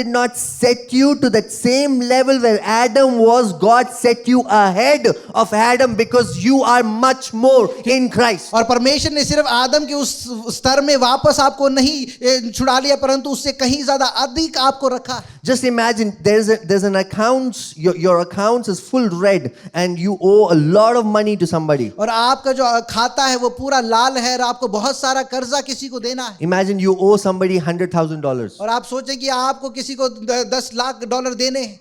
not set you to that same level where Adam was. God set you ahead of Adam because you are much more in Christ. और परमेश्वर ने सिर्फ आदम के उस स्तर में वापस आपको नहीं छुड़ा लिया परंतु उससे कहीं ज्यादा अधिक आपको रखा। Just imagine there's an account, your accounts is full red and you owe a lot of money to somebody. और आपका जो खाता है वो पूरा लाल है और आपको बहुत सारा कर्जा किसी को देना है। Imagine you owe somebody $100,000. और आप सोचें कि आपको किसी को 10 लाख डॉलर देने हैं।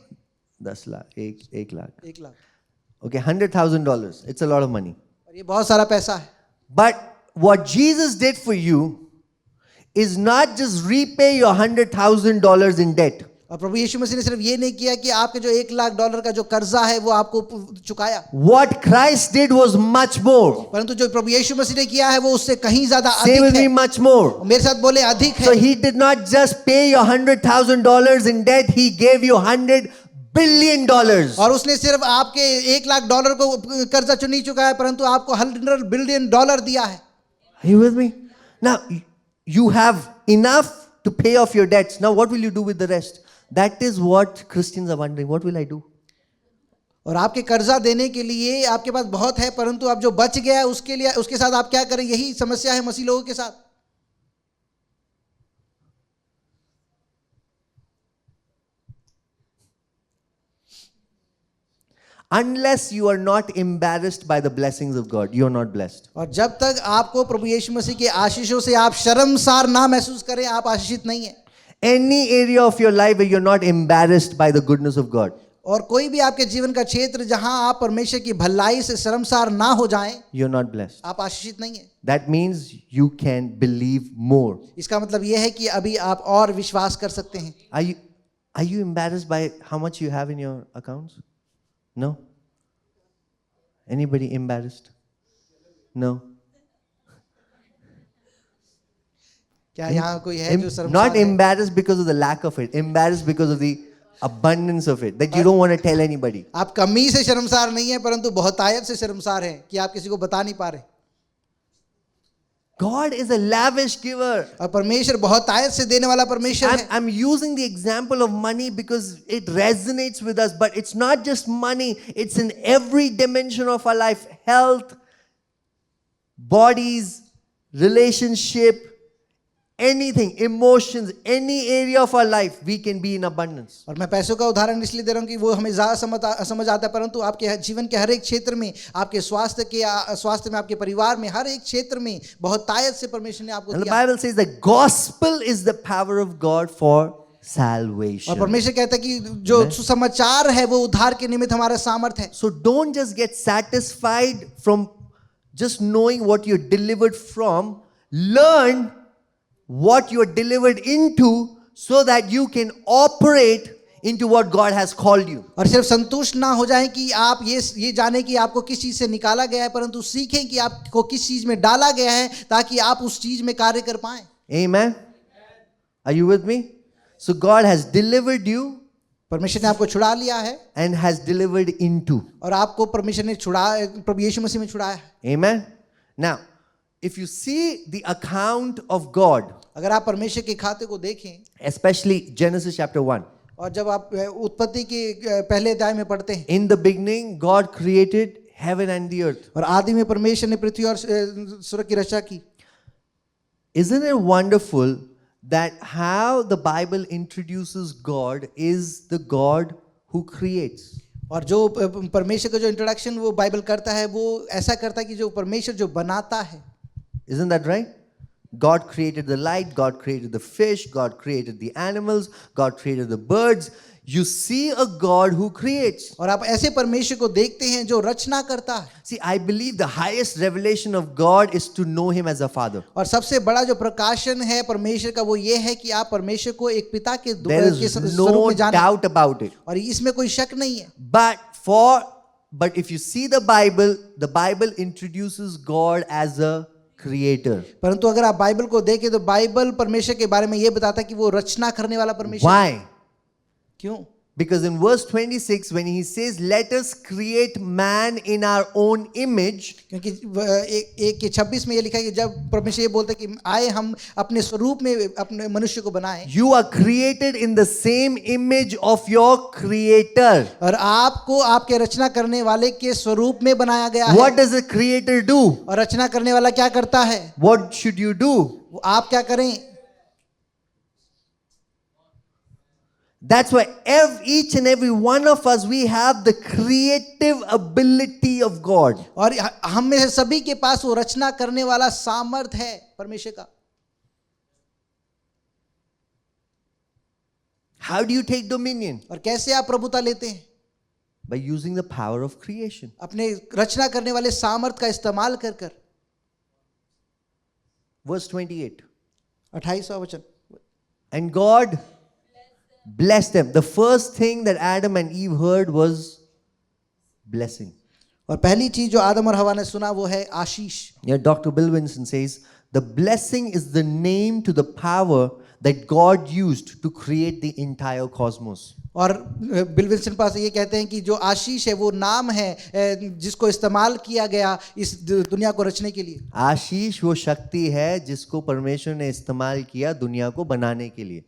10 lakh, 1 lakh. 1 lakh. Okay, $100,000. It's a lot of money. और ये बहुत सारा पैसा है। But what Jesus did for you is not just repay your $100,000 in debt. और प्रभु यीशु मसीह ने सिर्फ ये नहीं किया कि आपके जो 1 लाख डॉलर का जो कर्जा है वो आपको चुकाया। What Christ did was much more. परंतु जो प्रभु यीशु मसीह ने किया है वो उससे कहीं ज्यादा Say with अधिक me, है। much more. मेरे साथ बोले अधिक So है। he did not just pay your $100,000 in debt, he gave you $100 billion. और उसने सिर्फ आपके 1 लाख डॉलर को कर्जा नहीं चुकाया परंतु आपको $100 बिलियन दिया है। Are you with me? Now, you have enough to pay off your debts. Now, what will you do with the rest? That is what Christians are wondering. What will I do? और आपके कर्जा देने के लिए आपके पास बहुत है परंतु अब जो बच गया है उसके लिए उसके साथ आप क्या करें, यही समस्या है मसीह लोगों के साथ। Unless you are not embarrassed by the blessings of God, you are not blessed. और जब तक आपको प्रभु यीशु मसीह के आशीषों से आप शर्मसार ना महसूस करें, आप आशीषित नहीं है। Any area of your life where you're not embarrassed by the goodness of God, और कोई भी आपके जीवन का क्षेत्र जहां आप परमेश्वर की भलाई से शर्मसार ना हो जाएं, you're not blessed. आप आशीषित नहीं है। That means you can believe more. इसका मतलब यह है कि अभी आप और विश्वास कर सकते हैं। Are you embarrassed by how much you have in your accounts? No? Anybody embarrassed? No? क्या यहाँ कोई है जो शर्मसार Not है? embarrassed because of the lack of it, embarrassed because of the abundance of it, that you don't want to tell anybody. आप कमी से शर्मसार नहीं है, परंतु बहुतायत से शर्मसार हैं कि आप किसी को बता नहीं पा रहे। God is a lavish giver. और परमेश्वर बहुतायत से देने वाला परमेश्वर है। I'm using the example of money because it resonates with us, but it's not just money, it's in every dimension of our life: health, bodies, relationship, anything, emotions, any area of our life, we can be in abundance. और मैं पैसों का उदाहरण इसलिए दे रहा हूँ कि वो हमें ज़्यादा समझ आता है, परंतु आपके जीवन के हर एक क्षेत्र में, आपके स्वास्थ्य में, आपके परिवार में, हर एक क्षेत्र में बहुतायत से परमेश्वर ने आपको And the दिया। Bible says the gospel is the power of God for salvation. और परमेश्वर कहता है कि जो सुसमाचार है वो उद्धार के निमित्त हमारा सामर्थ है। So don't just get satisfied from just knowing what you're delivered from. Learn what you're delivered into so that you can operate into what God has called you. और सिर्फ संतुष्ट ना हो जाएं कि आप ये जाने कि आपको किस चीज से निकाला गया है, परंतु सीखें कि आपको किस चीज में डाला गया है ताकि आप उस चीज में कार्य कर पाएं। Amen. Are you with me? So God has delivered you परमेश्वर ने आपको छुड़ा लिया है and has delivered into. और आपको परमेश्वर ने प्रभु यीशु मसीह में छुड़ाया है। Amen. Now, if you see the account of God, अगर आप परमेश्वर के खाते को देखें, especially Genesis chapter 1, और जब आप उत्पत्ति के पहले अध्याय में पढ़ते हैं, in the beginning God created heaven and the earth. और आदि में परमेश्वर ने पृथ्वी और स्वर्ग की रचना की। Isn't it wonderful that how the Bible introduces God is the God who creates? और जो परमेश्वर का जो इंट्रोडक्शन वो बाइबल करता है, वो ऐसा करता है कि जो परमेश्वर जो बनाता है। Isn't that right? God created the light, God created the fish, God created the animals, God created the birds. You see a God who creates. और आप ऐसे परमेश्वर को देखते हैं जो रचना करता है। See, I believe the highest revelation of God is to know Him as a Father. और सबसे बड़ा जो प्रकाशन है परमेश्वर का वो ये है कि आप परमेश्वर को एक पिता के There is स्वरूप no में जाने। doubt about it. और इसमें कोई शक नहीं है। But if you see the Bible introduces God as a creator. परंतु अगर आप बाइबल को देखें तो बाइबल परमेश्वर के बारे में ये बताता है कि वो रचना करने वाला परमेश्वर। Why? क्यों? Because in verse 26, when he says, "Let us create man in our own image," क्योंकि एक के 26 में ये लिखा है कि जब परमेश्वर ये बोलते हैं कि आए हम अपने स्वरूप में अपने मनुष्य को बनाएं, you are created in the same image of your creator. और आपको आपके रचना करने वाले के स्वरूप में बनाया गया है। What does the creator do? और रचना करने वाला क्या करता है? What should you do? आप क्या करें? That's why each and every one of us, we have the creative ability of God. और हम में से सभी के पास वो रचना करने वाला सामर्थ है परमेश्वर का। How do you take dominion? और कैसे आप प्रभुता लेते हैं? By using the power of creation. अपने रचना करने वाले सामर्थ का इस्तेमाल कर कर। Verse 28. 28वां वचन। And God blessed them. The first thing that Adam and Eve heard was blessing. और पहली चीज जो आदम और हवा ने सुना वो है आशीष। Yeah, Dr. Bill Winston says, the blessing is the name to the power that God used to create the entire cosmos. और बिल विल्सन पास ये कहते हैं कि जो आशीष है वो नाम है जिसको इस्तेमाल किया गया इस दुनिया को रचने के लिए। आशीष वो शक्ति है जिसको परमेश्वर ने इस्तेमाल किया दुनिया को बनाने के लिए।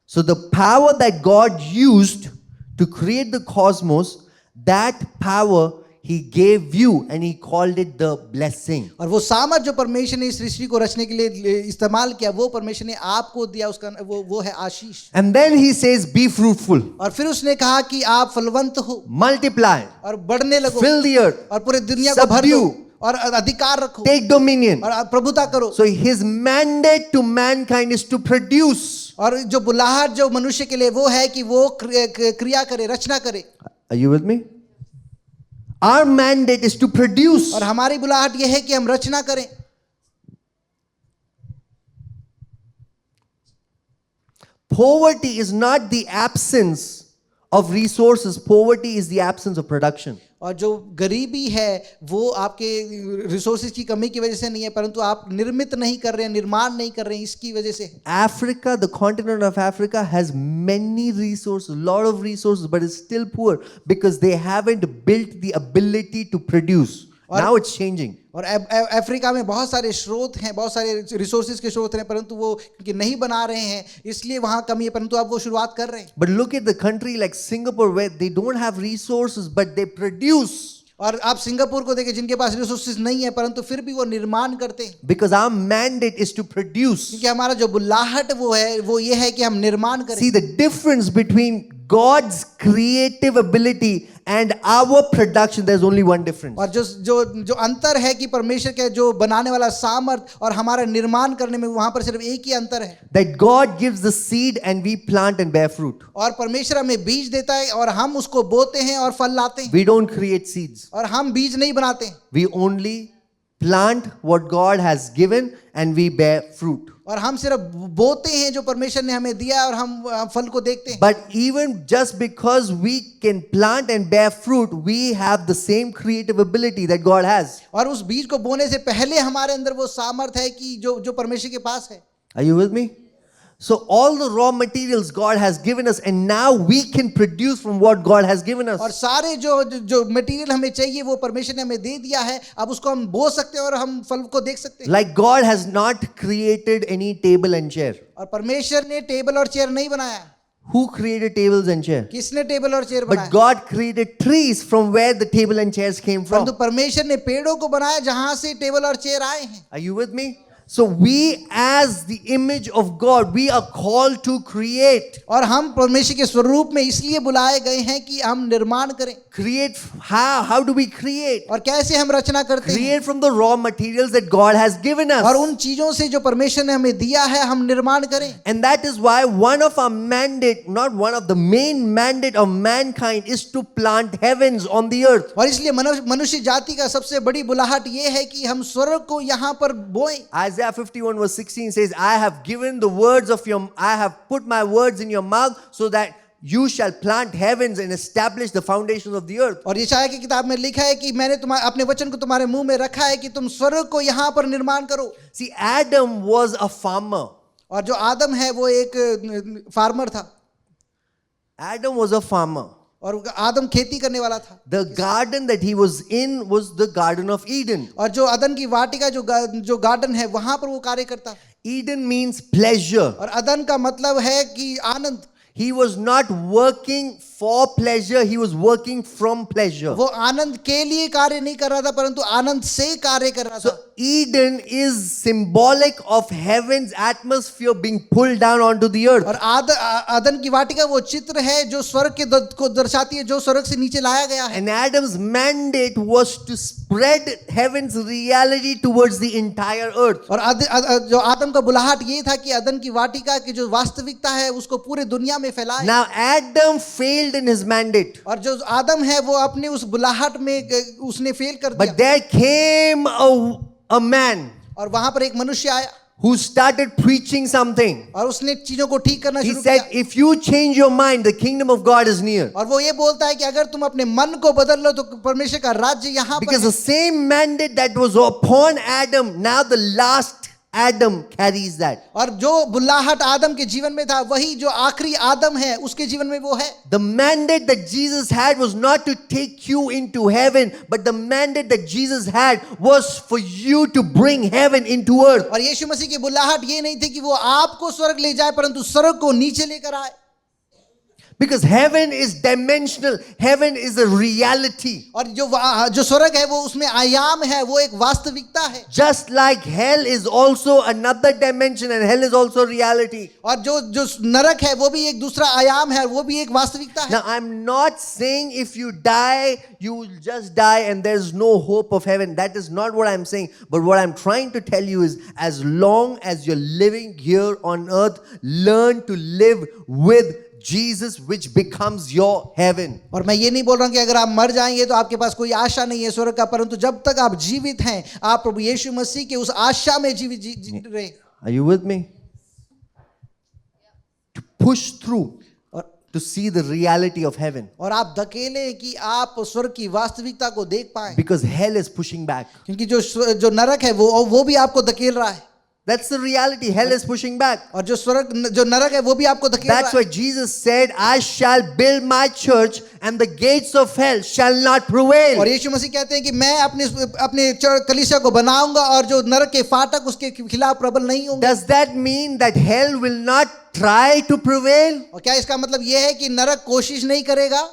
So the power that God used to create the cosmos, that power He gave you and he called it the blessing. और वो सामर्थ जो परमेश्वर ने इस सृष्टि को रचने के लिए इस्तेमाल किया, वो परमेश्वर ने आपको दिया, उसका वो है आशीष। And then he says, be fruitful, और फिर उसने कहा कि आप फलवंत हो multiply, और बढ़ने लगो, fill the earth, और पूरे दुनिया को भर दो subdue, और अधिकार रखो take dominion. और प्रभुता करो। So his mandate to mankind is to produce. और जो बुलाहट जो मनुष्य के लिए वो है कि वो क्रिया करे, रचना करे। Are you with me? Our mandate is to produce. और हमारी बुलाहट ये है कि हम रचना करें। Poverty is not the absence of resources. Poverty is the absence of production. और जो गरीबी है वो आपके रिसोर्सेज की कमी की वजह से नहीं है, परंतु आप निर्मित नहीं कर रहे हैं, निर्माण नहीं कर रहे हैं, इसकी वजह से। Africa, the continent of Africa has many resources, a lot of resources, but is still poor because they haven't built the ability to produce. Now it's changing. और अफ्रीका में बहुत सारे स्रोत हैं, बहुत सारे रिसोर्सेज के स्रोत हैं, परंतु वो क्योंकि नहीं बना रहे हैं इसलिए वहां कमी है, परंतु अब वो शुरुआत कर रहे हैं। But look at the country like Singapore where they don't have resources but they produce. और आप सिंगापुर को देखें जिनके पास रिसोर्सेज नहीं है परंतु फिर भी वो निर्माण करते हैं। Because our mandate is to produce. क्योंकि हमारा जो बुलाहट वो है वो ये है कि हम निर्माण करें। See the difference between God's creative ability and our production, there's only one difference. और जो अंतर है कि परमेश्वर के जो बनाने वाला सामर्थ और हमारा निर्माण करने में, वहां पर सिर्फ एक ही अंतर है। That God gives the seed and we plant and bear fruit. और परमेश्वर हमें बीज देता है और हम उसको बोते हैं और फल लाते हैं। We don't create seeds. और हम बीज नहीं बनाते। We only plant what God has given and we bear fruit. और हम सिर्फ बोते हैं जो परमेश्वर ने हमें दिया और हम फल को देखते हैं। But even just because we can plant and bear fruit, we have the same creative ability that God has. और उस बीज को बोने से पहले हमारे अंदर वो सामर्थ है कि जो परमेश्वर के पास है। Are you with me? So all the raw materials God has given us and now we can produce from what God has given us. और सारे जो मटेरियल हमें चाहिए वो परमेश्वर ने हमें दे दिया है, अब उसको हम बो सकते हैं और हम फल को देख सकते हैं। Like God has not created any table and chair. और परमेश्वर ने टेबल और चेयर नहीं बनाया। Who created tables and chairs? किसने टेबल और चेयर But बनाया? God created trees from where the table and chairs came परंतु from. परमेश्वर ने पेड़ों को बनाया जहां से टेबल और चेयर आए हैं। Are you with me? So we as the image of God, we are called to create. और हम परमेश्वर के स्वरूप में इसलिए बुलाए गए हैं कि हम निर्माण करें। Create how? How do we create? और कैसे हम रचना करते हैं? Create from the raw materials that God has given और us. उन चीजों से जो परमेश्वर ने हमें दिया है हम निर्माण करें। And that is why one of our mandate, not one of the main mandate of mankind is to plant heavens on the earth. और इसलिए मनुष्य जाति का सबसे बड़ी बुलाहट ये है कि हम स्वर्ग को यहाँ पर बोएं। Isaiah 51 verse 16 says, I have put my words in your mouth so that you shall plant heavens and establish the foundations of the earth. और यशायाह की किताब में लिखा है कि मैंने अपने वचन को तुम्हारे मुंह में रखा है कि तुम स्वर्ग को यहाँ पर निर्माण करो। See, Adam was a farmer. और जो आदम है वो एक फार्मर था। Adam was a farmer. और आदम खेती करने वाला था। The garden that he was in was the Garden of Eden. और जो अदन की वाटिका जो गार्डन है वहां पर वो कार्य करता। Eden means pleasure. और अदन का मतलब है कि आनंद। He was not working for pleasure, he was working from pleasure. वो आनंद के लिए कार्य नहीं कर रहा था परंतु आनंद से कार्य कर रहा था। So Eden is symbolic of heaven's atmosphere being pulled down onto the earth. और अदन की वाटिका वो चित्र है जो स्वर्ग को दर्शाती है, जो स्वर्ग से नीचे लाया गया है। And Adam's mandate was to spread heaven's reality towards the entire earth. और जो आदम का बुलाहट ये था कि अदन की वाटिका की जो वास्तविकता है उसको पूरे दुनिया में फैलाए। Now Adam failed in his mandate. और जो आदम है वो अपने उस बुलाहट में उसने फेल कर दिया। But there came a man और वहां पर एक मनुष्य आया who started preaching something. और उसने चीजों को ठीक करना He शुरू said, किया। if you change your mind, the kingdom of God is near. और वो ये बोलता है कि अगर तुम अपने मन को बदल लो तो परमेश्वर का राज्य यहाँ पर Because है। the same mandate that was upon Adam, now the last Adam carries that. और जो बुलाहट आदम के जीवन में था वही जो आखिरी आदम है उसके जीवन में वो है। The mandate that Jesus had was not to take you into heaven, but the mandate that Jesus had was for you to bring heaven into earth. और यीशु मसीह की बुलाहट ये नहीं थी कि वो आपको स्वर्ग ले जाए परंतु स्वर्ग को नीचे लेकर आए। Because heaven is dimensional. Heaven is a reality. और जो स्वर्ग है वो उसमें आयाम है, वो एक वास्तविकता है। Just like hell is also another dimension and hell is also reality. और जो नरक है वो भी एक दूसरा आयाम है और वो भी एक वास्तविकता है। Now, I'm not saying if you die, you will just die and there's no hope of heaven. That is not what I'm saying. But what I'm trying to tell you is, as long as you're living here on earth, learn to live with Jesus, which becomes your heaven. और मैं ये नहीं बोल रहा हूं कि अगर आप मर जाएंगे तो आपके पास कोई आशा नहीं है स्वर्ग का, परंतु जब तक आप जीवित हैं, आप प्रभु यीशु मसीह के उस आशा में जीवित जी रहे। Are you with me? To push through, to see the reality of heaven. और आप धकेले कि आप स्वर्ग की वास्तविकता को देख पाए, Because hell is pushing back. क्योंकि जो नरक है वो भी आपको धकेल रहा है। That's the reality. Hell is pushing back. और जो नरक है वो भी आपको धकेल रहा That's है। why Jesus said, I shall build my church and the gates of hell shall not prevail. और यीशु मसीह कहते हैं कि मैं अपने कलीसिया को बनाऊंगा और जो नरक के फाटक उसके खिलाफ प्रबल नहीं होंगे। Does that mean that hell will not try to prevail? और क्या इसका मतलब यह है कि नरक कोशिश नहीं करेगा?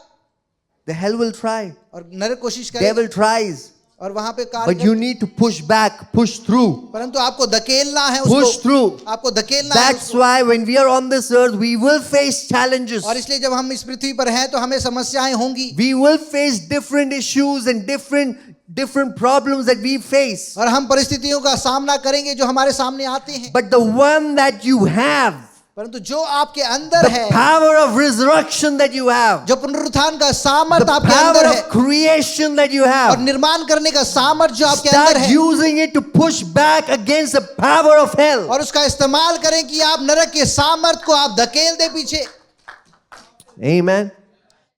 The hell will try. और नरक कोशिश करेगा, Devil tries. और वहां पे कार्य But you need to push back, push through. परंतु आपको धकेलना है Push उसको, through. आपको धकेलना है That's उसको। why when we are on this earth, we will face challenges. और इसलिए जब हम इस पृथ्वी पर हैं तो हमें समस्याएं होंगी, We will face different issues and different problems that we face. और हम परिस्थितियों का सामना करेंगे जो हमारे सामने आते हैं। But the one that you have, परंतु जो आपके अंदर the है, power of resurrection that you have, जो पुनरुत्थान का सामर्थ the आपके power अंदर है of creation that you और have, निर्माण करने का सामर्थ जो आपके अंदर start है, using it to push back against the power of hell. और उसका इस्तेमाल करें कि आप नरक के सामर्थ को आप धकेल दे पीछे। Amen.